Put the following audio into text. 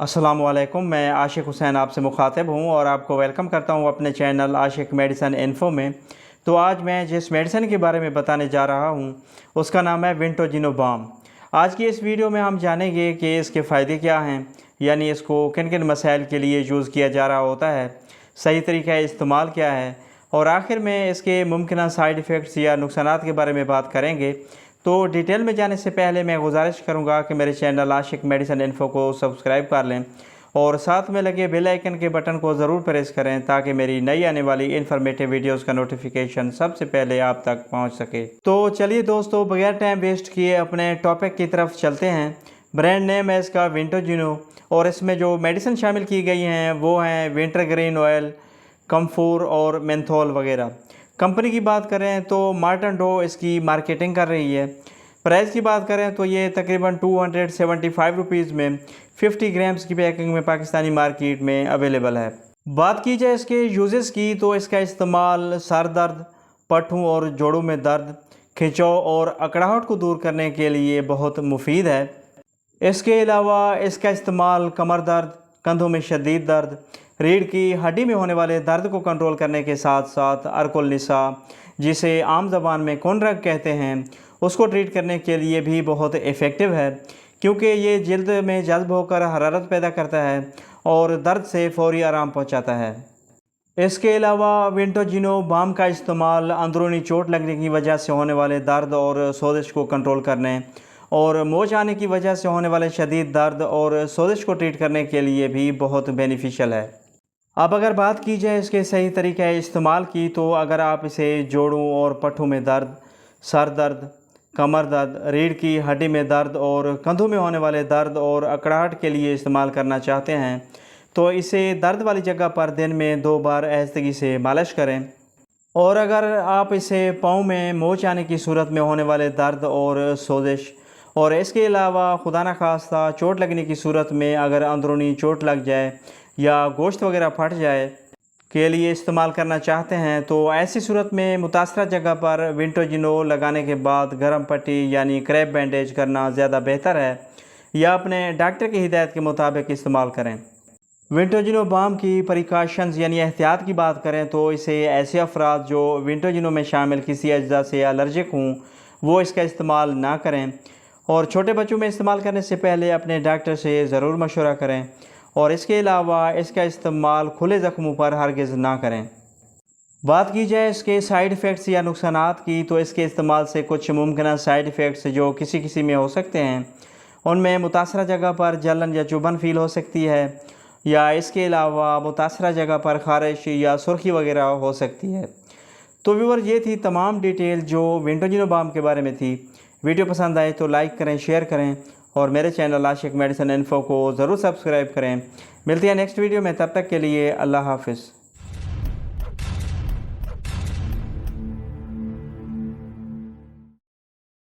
अस्सलामुअलैकुम, मैं आशिक हुसैन आपसे मुखातिब हूँ और आपको वेलकम करता हूँ अपने चैनल आशिक मेडिसन इन्फो में। तो आज मैं जिस मेडिसिन के बारे में बताने जा रहा हूँ उसका नाम है विंटोजिनो बाम। आज की इस वीडियो में हम जानेंगे कि इसके फ़ायदे क्या हैं, यानी इसको किन किन मसाइल के लिए यूज़ किया जा रहा होता है, सही तरीका इस्तेमाल क्या है, और आखिर में इसके मुमकिन साइड इफ़ेक्ट्स या नुकसानात के बारे में बात करेंगे। तो डिटेल में जाने से पहले मैं गुजारिश करूंगा कि मेरे चैनल आशिक मेडिसन इन्फो को सब्सक्राइब कर लें और साथ में लगे बेल आइकन के बटन को ज़रूर प्रेस करें ताकि मेरी नई आने वाली इन्फॉर्मेटिव वीडियोस का नोटिफिकेशन सबसे पहले आप तक पहुंच सके। तो चलिए दोस्तों, बगैर टाइम वेस्ट किए अपने टॉपिक की तरफ चलते हैं। ब्रांड नेम है इसका विंटोजिनो और इसमें जो मेडिसिन शामिल की गई हैं वो हैं विंटरग्रीन ऑयल, कम्फोर और मेंथोल वगैरह। कंपनी की बात करें तो मार्टन डो इसकी मार्केटिंग कर रही है। प्राइस की बात करें तो ये तकरीबन 275 रुपीज़ में 50 ग्राम्स की पैकिंग में पाकिस्तानी मार्केट में अवेलेबल है। बात की जाए इसके यूजेस की तो इसका इस्तेमाल सर दर्द, पट्ठों और जोड़ों में दर्द, खिंचाव और अकड़ाहट को दूर करने के लिए बहुत मुफीद है। इसके अलावा इसका इस्तेमाल कमर दर्द, कंधों में शदीद दर्द, रीढ़ की हड्डी में होने वाले दर्द को कंट्रोल करने के साथ साथ अर्कुल निसा, जिसे आम ज़बान में कोनरग कहते हैं, उसको ट्रीट करने के लिए भी बहुत इफ़ेक्टिव है, क्योंकि ये जल्द में जज्ब होकर हरारत पैदा करता है और दर्द से फौरी आराम पहुंचाता है। इसके अलावा विंटोजिनो बाम का इस्तेमाल अंदरूनी चोट लगने की वजह से होने वाले दर्द और सोजिश को कंट्रोल करने और मोच आने की वजह से होने वाले शदीद दर्द और सोजिश को ट्रीट करने के लिए भी बहुत बेनिफिशियल है। अब अगर बात की जाए इसके सही तरीके इस्तेमाल की तो अगर आप इसे जोड़ों और पट्ठों में दर्द, सर दर्द, कमर दर्द, रीढ़ की हड्डी में दर्द और कंधों में होने वाले दर्द और अकड़ाहट के लिए इस्तेमाल करना चाहते हैं तो इसे दर्द वाली जगह पर दिन में 2 बार आहिस्तगी से मालिश करें। और अगर आप इसे पाँव में मोच आने की सूरत में होने वाले दर्द और सोजिश और इसके अलावा खुदा न खास्ता चोट लगने की सूरत में अगर अंदरूनी चोट लग जाए या गोश्त वगैरह फट जाए के लिए इस्तेमाल करना चाहते हैं तो ऐसी सूरत में मुतासरा जगह पर विंटोजिनो लगाने के बाद गर्म पट्टी यानी क्रैप बैंडेज करना ज़्यादा बेहतर है, या अपने डॉक्टर की हिदायत के मुताबिक इस्तेमाल करें। विंटोजिनो बाम की प्रिकॉशंस यानी एहतियात की बात करें तो इसे ऐसे अफराद जो विंटोजिनो में शामिल किसी अज्जा से एलर्जिक हों वो इसका इस्तेमाल ना करें, और छोटे बच्चों में इस्तेमाल करने से पहले अपने डॉक्टर से ज़रूर मशवरा करें, और इसके अलावा इसका इस्तेमाल खुले ज़ख्मों पर हरगिज़ ना करें। बात की जाए इसके साइड इफ़ेक्ट्स या नुकसानात की तो इसके इस्तेमाल से कुछ मुमकिन साइड इफ़ेक्ट्स जो किसी किसी में हो सकते हैं उनमें मुतासरा जगह पर जलन या चुभन फील हो सकती है, या इसके अलावा मुतासरा जगह पर ख़ारिश या सुर्खी वगैरह हो सकती है। तो व्यूअर, ये थी तमाम डिटेल जो विंटोजिनो बाम के बारे में थी। वीडियो पसंद आए तो लाइक करें, शेयर करें और मेरे चैनल आशिक मेडिसन इन्फो को ज़रूर सब्सक्राइब करें। मिलती है नेक्स्ट वीडियो में, तब तक के लिए अल्लाह हाफ़िज़।